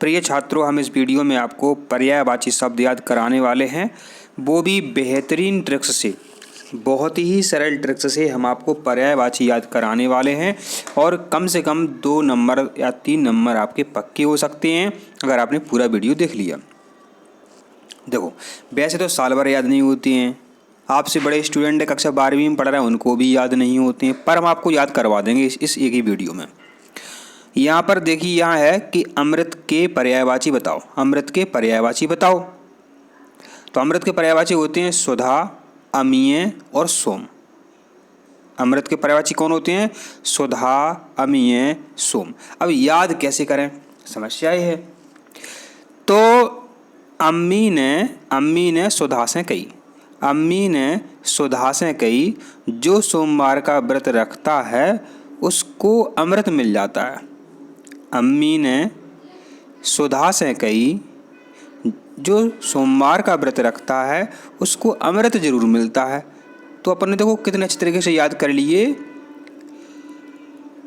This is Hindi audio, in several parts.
प्रिय छात्रों, हम इस वीडियो में आपको पर्यायवाची शब्द याद कराने वाले हैं, वो भी बेहतरीन ट्रिक्स से। बहुत ही सरल ट्रिक्स से हम आपको पर्यायवाची याद कराने वाले हैं और कम से कम 2 नंबर या 3 नंबर आपके पक्के हो सकते हैं अगर आपने पूरा वीडियो देख लिया। देखो, वैसे तो साल भर याद नहीं होती हैं, आपसे बड़े स्टूडेंट है कक्षा 12वीं में पढ़ रहे हैं उनको भी याद नहीं होती हैं, पर हम आपको याद करवा देंगे इस एक ही वीडियो में। यहाँ पर देखिए, यहाँ है कि अमृत के पर्यायवाची बताओ। अमृत के पर्यायवाची बताओ, तो अमृत के पर्यायवाची होते हैं सुधा, अमीय और सोम। अमृत के पर्यायवाची कौन होते हैं? सुधा, अमीय, सोम। अब याद कैसे करें, समस्या ये है। तो अम्मी ने सुधा से कही, अम्मी ने सुधा से कही, जो सोमवार का व्रत रखता है उसको अमृत मिल जाता है। अम्मी ने सुधा से कही, जो सोमवार का व्रत रखता है उसको अमृत जरूर मिलता है। तो अपन ने देखो कितने अच्छे तरीके से याद कर लिए।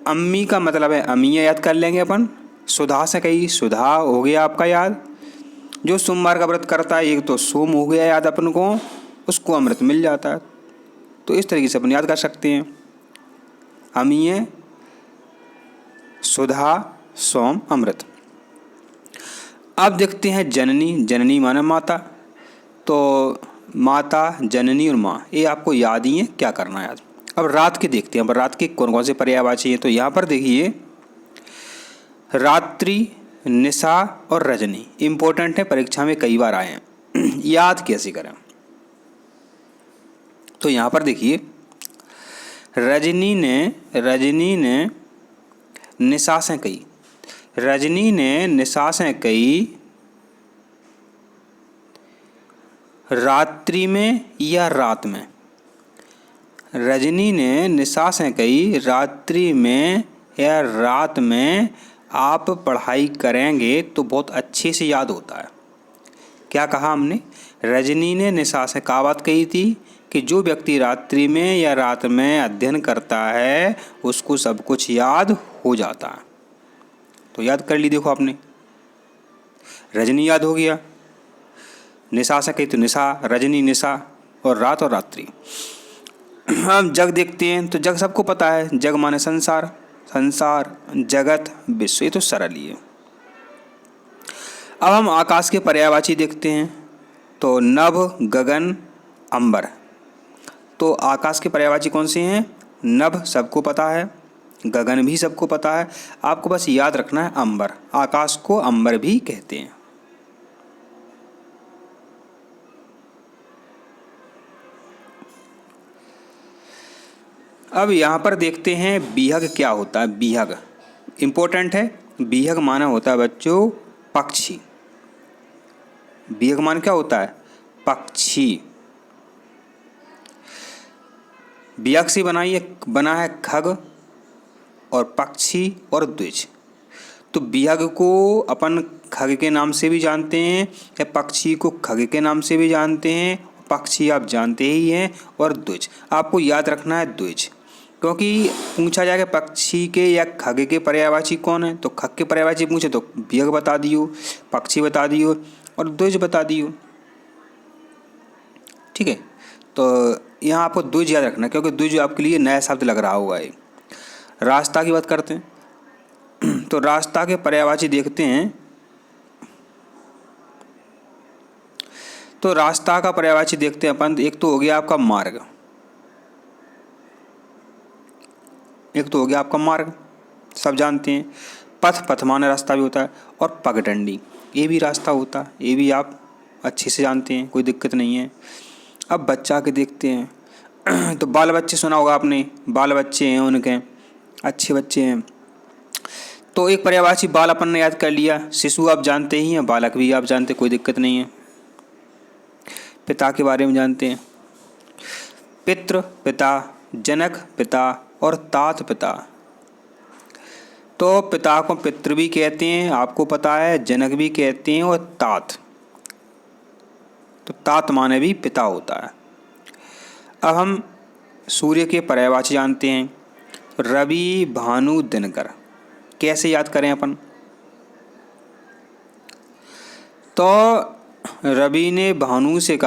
अम्मी का मतलब है अमीय, याद कर लेंगे अपन। सुधा से कही, सुधा हो गया आपका याद। जो सोमवार का व्रत करता है एक तो सोम हो गया याद अपन को, उसको अमृत मिल जाता है। तो इस तरीके से अपन याद कर सकते हैं, अमीय, सुधा, सोम, अमृत। अब देखते हैं जननी। जननी माना माता, तो माता, जननी और माँ, ये आपको याद ही है, क्या करना है याद। अब रात के देखते हैं, अब रात के कौन कौन से पर्यायवाची हैं। तो यहाँ पर देखिए, रात्रि, निशा और रजनी इम्पोर्टेंट है, परीक्षा में कई बार आए हैं। याद कैसे करें, तो यहाँ पर देखिए, रजनी ने निशा से कही, रजनी ने निशा से कही, रात्रि में या रात में। रजनी ने निशा से कही, रात्रि में या रात में आप पढ़ाई करेंगे तो बहुत अच्छे से याद होता है। क्या कहा हमने? रजनी ने निशा से क्या बात कही थी कि जो व्यक्ति रात्रि में या रात में अध्ययन करता है उसको सब कुछ याद हो जाता है। तो याद कर ली, देखो आपने, रजनी याद हो गया, निशा से कही तो निशा, रजनी, निशा और रात और रात्रि। हम जग देखते हैं, तो जग सबको पता है, जग माने संसार, संसार, जगत, विश्व, ये तो सरल ही है। अब हम आकाश के पर्यायवाची देखते हैं, तो नभ, गगन, अंबर। तो आकाश के पर्यायवाची कौन से हैं? नभ सबको पता है, गगन भी सबको पता है, आपको बस याद रखना है अंबर। आकाश को अंबर भी कहते हैं। अब यहाँ पर देखते हैं बीहग क्या होता है। बीहग इम्पोर्टेंट है। बीहग माना होता है बच्चों पक्षी। बीहग माना क्या होता है? पक्षी। बीहग से बना है खग और पक्षी और द्विज। तो बीहग को अपन खग के नाम से भी जानते हैं या पक्षी को खग के नाम से भी जानते हैं। पक्षी आप जानते ही हैं, और द्विज आपको याद रखना है, द्विज। क्योंकि पूछा जाएगा पक्षी के या खग के पर्यायवाची कौन है, तो खग के पर्यायवाची पूछे तो बीहग बता दियो, पक्षी बता दियो और द्विज बता दियो। ठीक है, तो यहाँ आपको द्विज याद रखना, क्योंकि द्विज आपके लिए नया शब्द लग रहा होगा। ये रास्ता की बात करते हैं, तो रास्ता के पर्यायवाची देखते हैं, तो रास्ता का पर्यायवाची देखते हैं अपन। एक तो हो गया आपका मार्ग, एक तो हो गया आपका मार्ग, सब जानते हैं। पथ, पथ माने रास्ता भी होता है, और पगडंडी, ये भी रास्ता होता है, ये भी आप अच्छे से जानते हैं, कोई दिक्कत नहीं है। अब बच्चा के देखते हैं, तो बाल बच्चे सुना होगा आपने, बाल बच्चे हैं उनके, अच्छे बच्चे हैं। तो एक पर्यायवाची बाल अपन ने याद कर लिया, शिशु आप जानते ही हैं, बालक भी आप जानते, कोई दिक्कत नहीं है। पिता के बारे में जानते हैं, पितृ, पिता, जनक, पिता और तात, पिता। तो पिता को पितृ भी कहते हैं, आपको पता है, जनक भी कहते हैं, और तात, तो तात माने भी पिता होता है। अब हम सूर्य के पर्यायवाची जानते हैं, रवि, भानु, दिनकर। कैसे याद करें अपन? तो रवि ने भानु से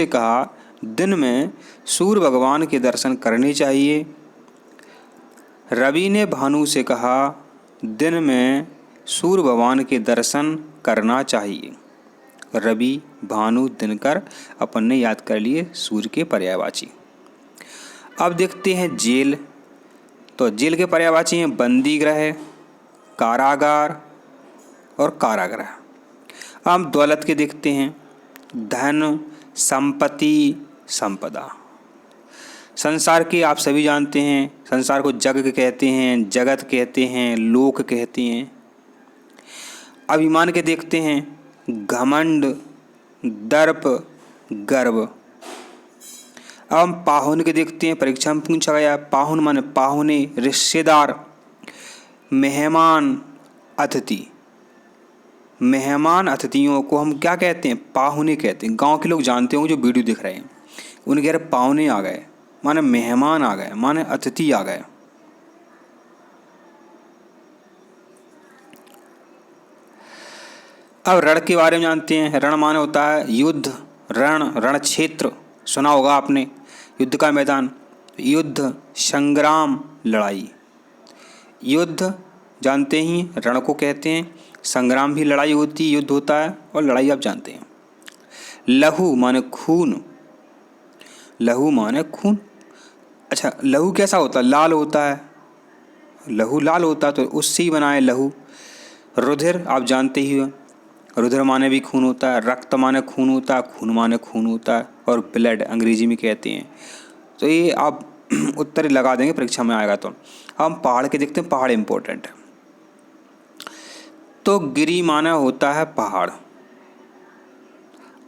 कहा दिन में सूर्य भगवान के दर्शन करने चाहिए। रवि ने भानु से कहा दिन में सूर्य भगवान के दर्शन करना चाहिए। रवि, भानु, दिनकर अपन ने याद कर लिए सूर्य के पर्यायवाची। अब देखते हैं जेल। तो जेल के पर्यायवाची हैं बंदी गृह, कारागार और कारागृह। अब दौलत के देखते हैं धन, संपत्ति, संपदा। संसार के आप सभी जानते हैं, संसार को जग कहते हैं, जगत कहते हैं, लोक कहते हैं। अभिमान के देखते हैं घमंड, दर्प, गर्व। अब हम पाहुन के देखते हैं, परीक्षा में पूछा गया। पाहुन माने पाहुने, रिश्तेदार, मेहमान, अतिथि। मेहमान अतिथियों को हम क्या कहते हैं? पाहुने कहते हैं। गांव के लोग जानते होंगे जो वीडियो दिख रहे हैं, उनके घर पाहुने आ गए माने मेहमान आ गए, माने अतिथि आ गए। अब रण के बारे में जानते हैं। रण माने होता है युद्ध, रण, रण क्षेत्र सुना होगा आपने, युद्ध का मैदान। युद्ध, संग्राम, लड़ाई। युद्ध जानते ही रण को कहते हैं, संग्राम भी लड़ाई होती है, युद्ध होता है, और लड़ाई आप जानते हैं। लहू माने खून, लहू माने खून। अच्छा, लहू कैसा होता है? लाल होता है, लहू लाल होता है, तो उससे ही बना है लहू। रुधिर आप जानते ही हो, रुधिर माने भी खून होता है, रक्त माने खून होता है, खून माने खून होता है, और ब्लड अंग्रेजी में कहते हैं। तो ये आप उत्तर लगा देंगे, परीक्षा में आएगा। तो हम पहाड़ के देखते हैं, पहाड़ इंपॉर्टेंट है। तो गिरी माने होता है पहाड़,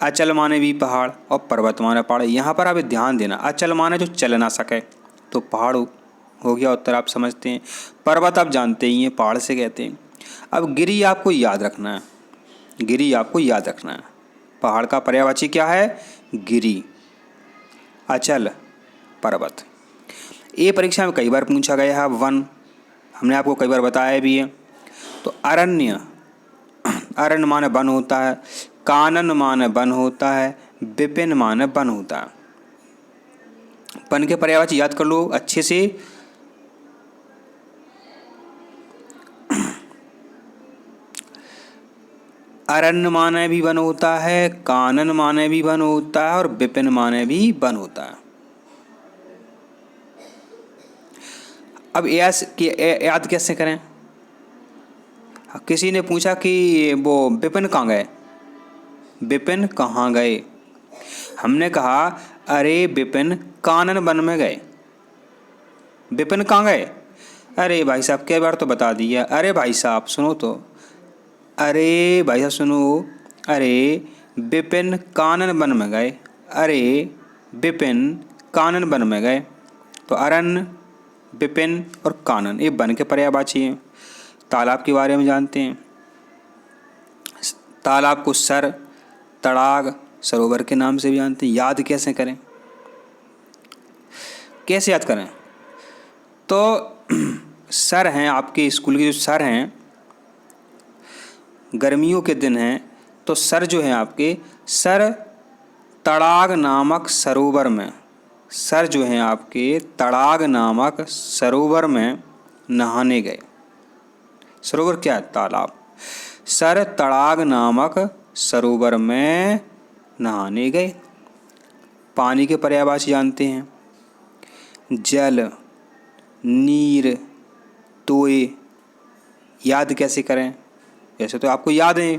अचल माने भी पहाड़, और पर्वत माने पहाड़। यहाँ पर आप ध्यान देना, अचल माने जो चल ना सके, तो पहाड़ हो गया उत्तर, आप समझते हैं। पर्वत आप जानते ही हैं, पहाड़ से कहते हैं। अब गिरी आपको याद रखना है, गिरी आपको याद रखना है। पहाड़ का पर्यायवाची क्या है? गिरी, अचल, पर्वत। ये परीक्षा में कई बार पूछा गया है। वन हमने आपको कई बार बताया भी है। तो अरण्य, अरण्य माने वन होता है, कानन माने वन होता है, विपिन माने वन होता है। वन के पर्यायवाची याद कर लो अच्छे से। अरण्य माने भी वन होता है, कानन माने भी वन होता है, और विपिन माने भी वन होता है। अब याद कैसे करें? किसी ने पूछा कि वो विपिन कहाँ गए, विपिन कहाँ गए? हमने कहा अरे विपिन कानन वन में गए। विपिन कहाँ गए? अरे भाई साहब कई बार तो बता दिया। अरे भाई साहब सुनो तो, अरे भाई साहब सुनो, अरे विपिन कानन वन में गए, अरे विपिन कानन वन में गए। तो अरण्य, विपिन और कानन ये वन के पर्यायवाची हैं। तालाब के बारे में जानते हैं। तालाब को सर, तड़ाग, सरोवर के नाम से भी जानते हैं। याद कैसे करें? कैसे याद करें? तो सर हैं आपके स्कूल के, जो सर हैं, गर्मियों के दिन हैं, तो सर जो हैं आपके, सर तड़ाग नामक सरोवर में, सर जो हैं आपके तड़ाग नामक सरोवर में नहाने गए। सरोवर क्या है? तालाब। सर तड़ाग नामक सरोवर में नहाने गए। पानी के पर्यायवाची जानते हैं। जल, नीर, तोय। याद कैसे करें? ऐसे तो आपको याद है,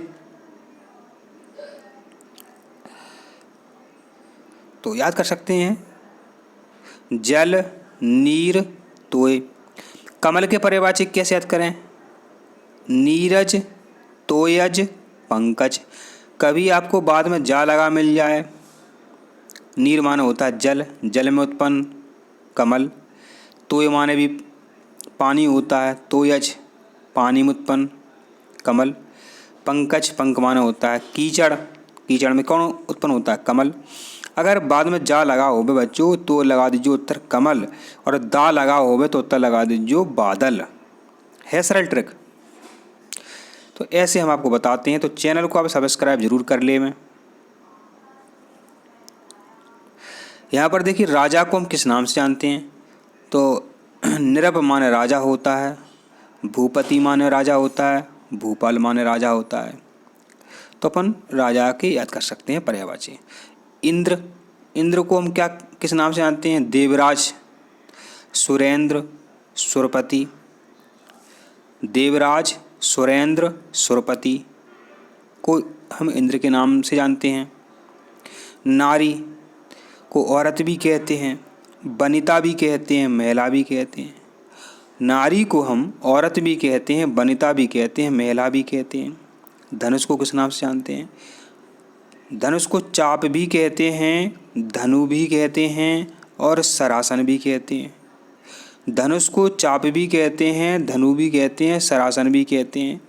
तो याद कर सकते हैं। जल, नीर, तोय। कमल के पर्यायवाची कैसे याद करें? नीरज, तोयज, पंकज। कभी आपको बाद में जा लगा मिल जाए। नीर माने होता है जल, जल में उत्पन्न कमल। तोय माने भी पानी होता है, तोयज पानी में उत्पन्न कमल। पंकज, पंक माने होता है कीचड़, कीचड़ में कौन उत्पन्न होता है? कमल। अगर बाद में जा लगा होवे बच्चों तो लगा दीजिए उत्तर कमल, और दा लगा होवे तो उत्तर लगा दीजिए बादल। है सरल ट्रिक। तो ऐसे हम आपको बताते हैं, तो चैनल को आप सब्सक्राइब जरूर कर ले। में यहाँ पर देखिए राजा को हम किस नाम से जानते हैं, तो निरप माने राजा होता है, भूपति माने राजा होता है, भूपाल माने राजा होता है। तो अपन राजा के याद कर सकते हैं पर्यायवाची। इंद्र, इंद्र को हम क्या किस नाम से जानते हैं, देवराज, सुरेंद्र, सुरपति। देवराज, सुरेंद्र, सुरपति को हम इंद्र के नाम से जानते हैं। नारी को औरत भी कहते हैं, वनिता भी कहते हैं, महिला भी कहते हैं। नारी को हम औरत भी कहते हैं, वनिता भी कहते हैं, महिला भी कहते हैं। धनुष को किस नाम से जानते हैं, धनुष को चाप भी कहते हैं, धनु भी कहते हैं और सरासन भी कहते हैं। धनुष को चाप भी कहते हैं, धनु भी कहते हैं, सरासन भी कहते हैं।